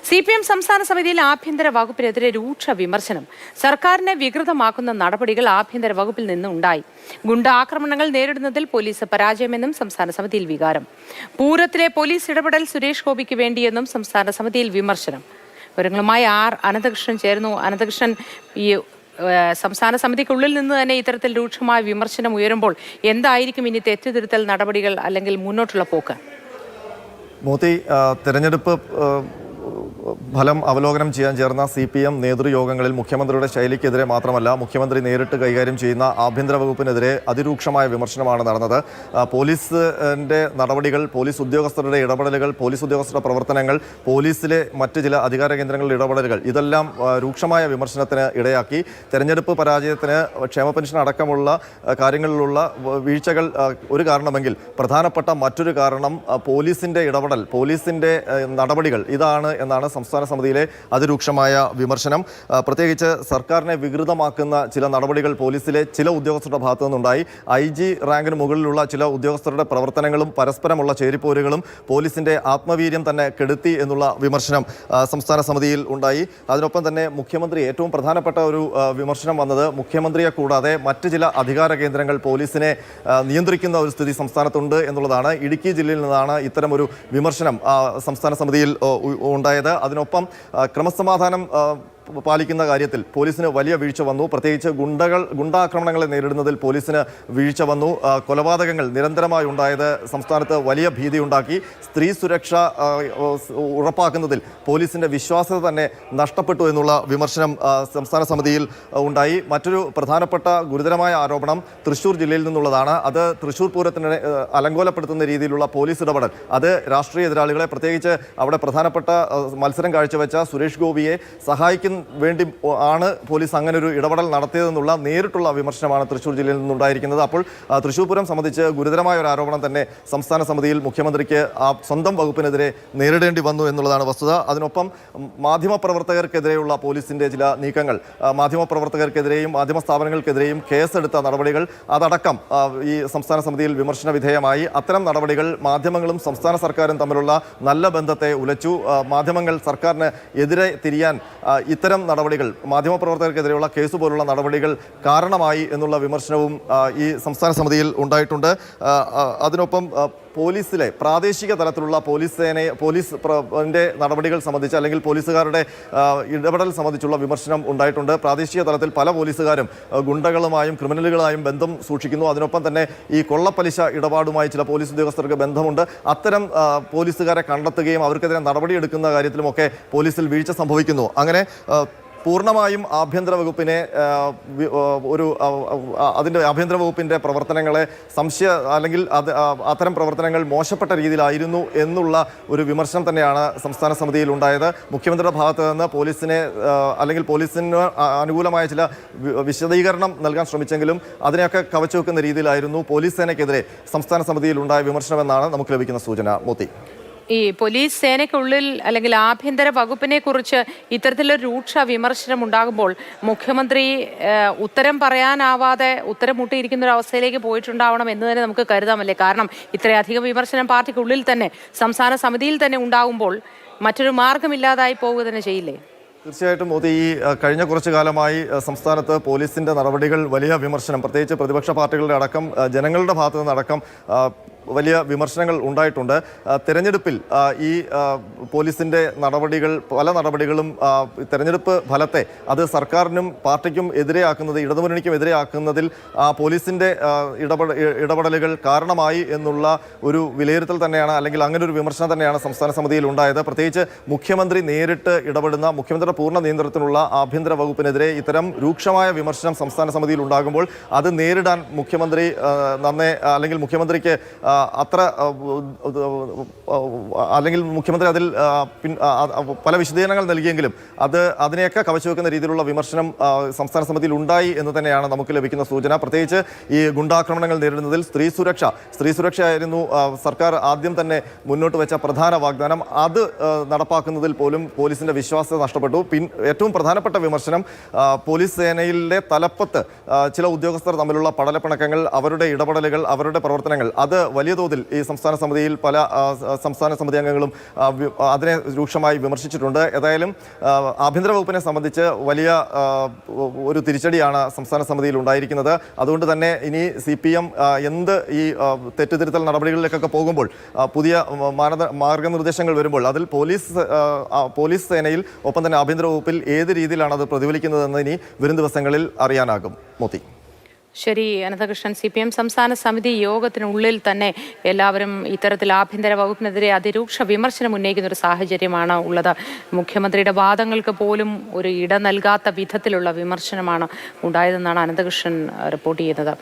CPM സംസ്ഥാന സമിതിയിൽ ആഭ്യന്തര വകുപ്പിനെതിരെ രൂക്ഷ വിമർശനം. സർക്കാരിനെ വികൃതമാക്കുന്ന നടപടികൾ ആഭ്യന്തര വകുപ്പിൽ നിന്ന് ഉണ്ടായി. ഗുണ്ടാക്രമണങ്ങൾ നേരിടുന്നതിൽ പോലീസ് പരാജയമെന്നും സംസ്ഥാന സമിതിയിൽ വികാരം. പൂരത്തിലെ പോലീസ് ഇടപെടൽ സുരേഷ് ഗോപിക്ക് വേണ്ടിയെന്നും സംസ്ഥാന സമിതിയിൽ വിമർശനം. വിവരങ്ങളുമായി അനന്തകൃഷ്ണൻ ചേരുന്നു. അനന്തകൃഷ്ണൻ, ഈ സംസ്ഥാന സമിതിക്കുള്ളിൽ നിന്ന് തന്നെ ഇത്തരത്തിൽ രൂക്ഷമായ വിമർശനം ഉയരുമ്പോൾ എന്തായിരിക്കും ഇനി തെറ്റുതിരുത്തൽ നടപടികൾ അല്ലെങ്കിൽ മുന്നോട്ടുള്ള പോക്ക്? മോദി തെരഞ്ഞെടുപ്പ് ഫലം അവലോകനം ചെയ്യാൻ ചേർന്ന CPM നേതൃയോഗങ്ങളിൽ മുഖ്യമന്ത്രിയുടെ ശൈലിക്കെതിരെ മാത്രമല്ല, മുഖ്യമന്ത്രി നേരിട്ട് കൈകാര്യം ചെയ്യുന്ന ആഭ്യന്തര വകുപ്പിനെതിരെ അതിരൂക്ഷമായ വിമർശനമാണ് നടന്നത്. പോലീസിന്റെ നടപടികൾ, പോലീസ് ഉദ്യോഗസ്ഥരുടെ ഇടപെടലുകൾ, പോലീസ് ഉദ്യോഗസ്ഥരുടെ പ്രവർത്തനങ്ങൾ, പോലീസിലെ മറ്റ് ചില അധികാര കേന്ദ്രങ്ങളുടെ ഇടപെടലുകൾ, ഇതെല്ലാം രൂക്ഷമായ വിമർശനത്തിന് ഇടയാക്കി. തെരഞ്ഞെടുപ്പ് പരാജയത്തിന് ക്ഷേമ പെൻഷൻ അടക്കമുള്ള കാര്യങ്ങളിലുള്ള വീഴ്ചകൾ ഒരു കാരണമെങ്കിൽ പ്രധാനപ്പെട്ട മറ്റൊരു കാരണം പോലീസിന്റെ ഇടപെടൽ, പോലീസിന്റെ നടപടികൾ ഇതാണ് എന്നാണ് സംസ്ഥാന സമിതിയിലെ അതിരൂക്ഷമായ വിമർശനം. പ്രത്യേകിച്ച് സർക്കാരിനെ വികൃതമാക്കുന്ന ചില നടപടികൾ പോലീസിലെ ചില ഉദ്യോഗസ്ഥരുടെ ഭാഗത്തു നിന്നുണ്ടായി. IG റാങ്കിന് മുകളിലുള്ള ചില ഉദ്യോഗസ്ഥരുടെ പ്രവർത്തനങ്ങളും പരസ്പരമുള്ള ചേരിപ്പോരുകളും പോലീസിന്റെ ആത്മവീര്യം തന്നെ കെടുത്തി എന്നുള്ള വിമർശനം സംസ്ഥാന സമിതിയിൽ ഉണ്ടായി. അതിനൊപ്പം തന്നെ മുഖ്യമന്ത്രി, ഏറ്റവും പ്രധാനപ്പെട്ട ഒരു വിമർശനം വന്നത്, മുഖ്യമന്ത്രിയെ കൂടാതെ മറ്റ് ചില അധികാര കേന്ദ്രങ്ങൾ പോലീസിനെ നിയന്ത്രിക്കുന്ന ഒരു സ്ഥിതി സംസ്ഥാനത്തുണ്ട് എന്നുള്ളതാണ്. ഇടുക്കി ജില്ലയിൽ നിന്നാണ് ഇത്തരമൊരു വിമർശനം സംസ്ഥാന സമിതിയിൽ ഉണ്ടായത്. അതിനൊപ്പം ക്രമസമാധാനം പാലിക്കുന്ന കാര്യത്തിൽ പോലീസിന് വലിയ വീഴ്ച വന്നു. പ്രത്യേകിച്ച് ഗുണ്ടാക്രമണങ്ങളെ നേരിടുന്നതിൽ പോലീസിന് വീഴ്ച വന്നു. കൊലപാതകങ്ങൾ നിരന്തരമായി ഉണ്ടായത് സംസ്ഥാനത്ത് വലിയ ഭീതി ഉണ്ടാക്കി. സ്ത്രീ സുരക്ഷ ഉറപ്പാക്കുന്നതിൽ പോലീസിന്റെ വിശ്വാസ്യത തന്നെ നഷ്ടപ്പെട്ടു എന്നുള്ള വിമർശനം സംസ്ഥാന സമിതിയിൽ ഉണ്ടായി. മറ്റൊരു പ്രധാനപ്പെട്ട ഗുരുതരമായ ആരോപണം തൃശ്ശൂർ ജില്ലയിൽ നിന്നുള്ളതാണ്. അത് തൃശ്ശൂർ പൂരത്തിന് അലങ്കോലപ്പെടുത്തുന്ന രീതിയിലുള്ള പോലീസ് ഇടപെടൽ, അത് രാഷ്ട്രീയ എതിരാളികളെ, പ്രത്യേകിച്ച് അവിടെ പ്രധാനപ്പെട്ട മത്സരം കാഴ്ചവെച്ച സുരേഷ് ഗോപിയെ സഹായിക്കുന്ന വേണ്ടി ആണ് പോലീസ് അങ്ങനെ ഒരു ഇടപെടൽ നടത്തിയതെന്നുള്ള നേരിട്ടുള്ള വിമർശനമാണ് തൃശ്ശൂർ ജില്ലയിൽ നിന്നുണ്ടായിരിക്കുന്നത്. അപ്പോൾ തൃശ്ശൂർ പൂരം സംബന്ധിച്ച് ഗുരുതരമായ ഒരു ആരോപണം തന്നെ സംസ്ഥാന സമിതിയിൽ മുഖ്യമന്ത്രിക്ക് സ്വന്തം വകുപ്പിനെതിരെ നേരിടേണ്ടി വന്നു എന്നുള്ളതാണ് വസ്തുത. അതിനൊപ്പം മാധ്യമപ്രവർത്തകർക്കെതിരെയുള്ള പോലീസിന്റെ ചില നീക്കങ്ങൾ, മാധ്യമപ്രവർത്തകർക്കെതിരെയും മാധ്യമ സ്ഥാപനങ്ങൾക്കെതിരെയും കേസെടുത്ത നടപടികൾ, അതടക്കം ഈ സംസ്ഥാന സമിതിയിൽ വിമർശന വിധേയമായി. അത്തരം നടപടികൾ മാധ്യമങ്ങളും സംസ്ഥാന സർക്കാരും തമ്മിലുള്ള നല്ല ബന്ധത്തെ ഉലച്ചു. മാധ്യമങ്ങൾ സർക്കാരിന് എതിരെ തിരിയാൻ ഇത്തരം നടപടികൾ, മാധ്യമപ്രവർത്തകർക്കെതിരെയുള്ള കേസ് പോലുള്ള നടപടികൾ കാരണമായി എന്നുള്ള വിമർശനവും ഈ സംസ്ഥാന സമിതിയിൽ ഉണ്ടായിട്ടുണ്ട്. അതിനൊപ്പം പോലീസിലെ പ്രാദേശിക തലത്തിലുള്ള പോലീസിന്റെ നടപടികൾ സംബന്ധിച്ച്, അല്ലെങ്കിൽ പോലീസുകാരുടെ ഇടപെടൽ സംബന്ധിച്ചുള്ള വിമർശനം ഉണ്ടായിട്ടുണ്ട്. പ്രാദേശിക തലത്തിൽ പല പോലീസുകാരും ഗുണ്ടകളുമായും ക്രിമിനലുകളായും ബന്ധം സൂക്ഷിക്കുന്നു. അതിനൊപ്പം തന്നെ ഈ കൊള്ളപ്പലിശ ഇടപാടുമായി ചില പോലീസ് ഉദ്യോഗസ്ഥർക്ക് ബന്ധമുണ്ട്. അത്തരം പോലീസുകാരെ കണ്ടെത്തുകയും അവർക്കെതിരെ നടപടിയെടുക്കുന്ന കാര്യത്തിലുമൊക്കെ പോലീസിൽ വീഴ്ച സംഭവിക്കുന്നു. അങ്ങനെ പൂർണ്ണമായും ആഭ്യന്തര വകുപ്പിനെ അതിൻ്റെ ആഭ്യന്തര വകുപ്പിൻ്റെ പ്രവർത്തനങ്ങളെ അല്ലെങ്കിൽ അത്തരം പ്രവർത്തനങ്ങൾ മോശപ്പെട്ട രീതിയിലായിരുന്നു എന്നുള്ള ഒരു വിമർശനം തന്നെയാണ് സംസ്ഥാന സമിതിയിൽ ഉണ്ടായത്. മുഖ്യമന്ത്രിയുടെ ഭാഗത്ത് നിന്ന് പോലീസിനെ അല്ലെങ്കിൽ പോലീസിന് അനുകൂലമായ ചില വിശദീകരണം നൽകാൻ ശ്രമിച്ചെങ്കിലും അതിനെയൊക്കെ കവച്ചുവെക്കുന്ന രീതിയിലായിരുന്നു പോലീസ് സേനയ്ക്കെതിരെ സംസ്ഥാന സമിതിയിൽ ഉണ്ടായ വിമർശനമെന്നാണ് നമുക്ക് ലഭിക്കുന്ന സൂചന. മോത്തി, ഈ പോലീസ് സേനയ്ക്കുള്ളിൽ അല്ലെങ്കിൽ ആഭ്യന്തര വകുപ്പിനെ കുറിച്ച് ഇത്തരത്തിലൊരു രൂക്ഷ വിമർശനം ഉണ്ടാകുമ്പോൾ മുഖ്യമന്ത്രി ഉത്തരം പറയാനാവാതെ ഉത്തരം മുട്ടിയിരിക്കുന്ന ഒരു അവസ്ഥയിലേക്ക് പോയിട്ടുണ്ടാവണം എന്ന് തന്നെ നമുക്ക് കരുതാമല്ലേ? കാരണം ഇത്രയധികം വിമർശനം പാർട്ടിക്കുള്ളിൽ തന്നെ, സംസ്ഥാന സമിതിയിൽ തന്നെ ഉണ്ടാകുമ്പോൾ മറ്റൊരു മാർഗമില്ലാതായി പോവുക തന്നെ ചെയ്യില്ലേ? തീർച്ചയായിട്ടും മോദി, ഈ കഴിഞ്ഞ കുറച്ചു കാലമായി സംസ്ഥാനത്ത് പോലീസിന്റെ നടപടികൾ വലിയ വിമർശനം, പ്രത്യേകിച്ച് പ്രതിപക്ഷ പാർട്ടികളുടെ അടക്കം ജനങ്ങളുടെ ഭാഗത്തു നിന്നടക്കം വലിയ വിമർശനങ്ങൾ ഉണ്ടായിട്ടുണ്ട്. തെരഞ്ഞെടുപ്പിൽ ഈ പോലീസിൻ്റെ പല നടപടികളും തെരഞ്ഞെടുപ്പ് ഫലത്തെ അത് സർക്കാരിനും പാർട്ടിക്കും എതിരെയാക്കുന്നത്, ഇടതുമുന്നണിക്കും എതിരെയാക്കുന്നതിൽ പോലീസിൻ്റെ ഇടപെടലുകൾ കാരണമായി എന്നുള്ള ഒരു വിലയിരുത്തൽ തന്നെയാണ്, അല്ലെങ്കിൽ അങ്ങനെ ഒരു വിമർശനം തന്നെയാണ് സംസ്ഥാന സമിതിയിൽ ഉണ്ടായത്. പ്രത്യേകിച്ച് മുഖ്യമന്ത്രി നേരിട്ട് ഇടപെടുന്ന, മുഖ്യമന്ത്രിയുടെ പൂർണ്ണ നിയന്ത്രണത്തിലുള്ള ആഭ്യന്തര വകുപ്പിനെതിരെ ഇത്തരം രൂക്ഷമായ വിമർശനം സംസ്ഥാന സമിതിയിൽ ഉണ്ടാകുമ്പോൾ അത് നേരിടാൻ മുഖ്യമന്ത്രി അല്ലെങ്കിൽ മുഖ്യമന്ത്രിക്ക് അത്ര, അല്ലെങ്കിൽ മുഖ്യമന്ത്രി അതിൽ പല വിശദീകരണങ്ങൾ നൽകിയെങ്കിലും അതിനെയൊക്കെ കവച്ചുവെക്കുന്ന രീതിയിലുള്ള വിമർശനം സംസ്ഥാന സമിതിയിൽ ഉണ്ടായി എന്ന് തന്നെയാണ് നമുക്ക് ലഭിക്കുന്ന സൂചന. പ്രത്യേകിച്ച് ഈ ഗുണ്ടാക്രമണങ്ങൾ നേരിടുന്നതിൽ സ്ത്രീ സുരക്ഷയായിരുന്നു സർക്കാർ ആദ്യം തന്നെ മുന്നോട്ട് വെച്ച പ്രധാന വാഗ്ദാനം. അത് നടപ്പാക്കുന്നതിൽ പോലും പോലീസിന്റെ വിശ്വാസ്യത നഷ്ടപ്പെട്ടു. ഏറ്റവും പ്രധാനപ്പെട്ട വിമർശനം പോലീസ് സേനയിലെ തലപ്പത്ത് ചില ഉദ്യോഗസ്ഥർ തമ്മിലുള്ള പടലപ്പിണക്കങ്ങൾ, അവരുടെ ഇടപെടലുകൾ, അവരുടെ പ്രവർത്തനങ്ങൾ, അത് വലിയ തോതിൽ ഈ സംസ്ഥാന സമിതിയിൽ പല സംസ്ഥാന സമിതി അംഗങ്ങളും അതിനെ രൂക്ഷമായി വിമർശിച്ചിട്ടുണ്ട്. ഏതായാലും ആഭ്യന്തര വകുപ്പിനെ സംബന്ധിച്ച് വലിയ ഒരു തിരിച്ചടിയാണ് സംസ്ഥാന സമിതിയിൽ ഉണ്ടായിരിക്കുന്നത്. അതുകൊണ്ട് തന്നെ ഇനി CPM എന്ത് ഈ തെറ്റുതിരുത്തൽ നടപടികളിലേക്കൊക്കെ പോകുമ്പോൾ പുതിയ മാർഗനിർദ്ദേശങ്ങൾ വരുമ്പോൾ അതിൽ പോലീസ് സേനയിൽ ഒപ്പം തന്നെ ആഭ്യന്തര വകുപ്പിൽ ഏത് രീതിയിലാണ് അത് പ്രതിഫലിക്കുന്നതെന്ന് ഇനി വരും ദിവസങ്ങളിൽ അറിയാനാകും. മോത്തി. ശരി അനന്തകൃഷ്ണൻ, CPM സംസ്ഥാന സമിതി യോഗത്തിനുള്ളിൽ തന്നെ എല്ലാവരും ഇത്തരത്തിൽ ആഭ്യന്തര വകുപ്പിനെതിരെ അതിരൂക്ഷ വിമർശനം ഉന്നയിക്കുന്ന ഒരു സാഹചര്യമാണ് ഉള്ളത്. മുഖ്യമന്ത്രിയുടെ വാദങ്ങൾക്ക് പോലും ഒരു ഇട നൽകാത്ത വിധത്തിലുള്ള വിമർശനമാണ് ഉണ്ടായതെന്നാണ് അനന്തകൃഷ്ണൻ റിപ്പോർട്ട് ചെയ്യുന്നത്.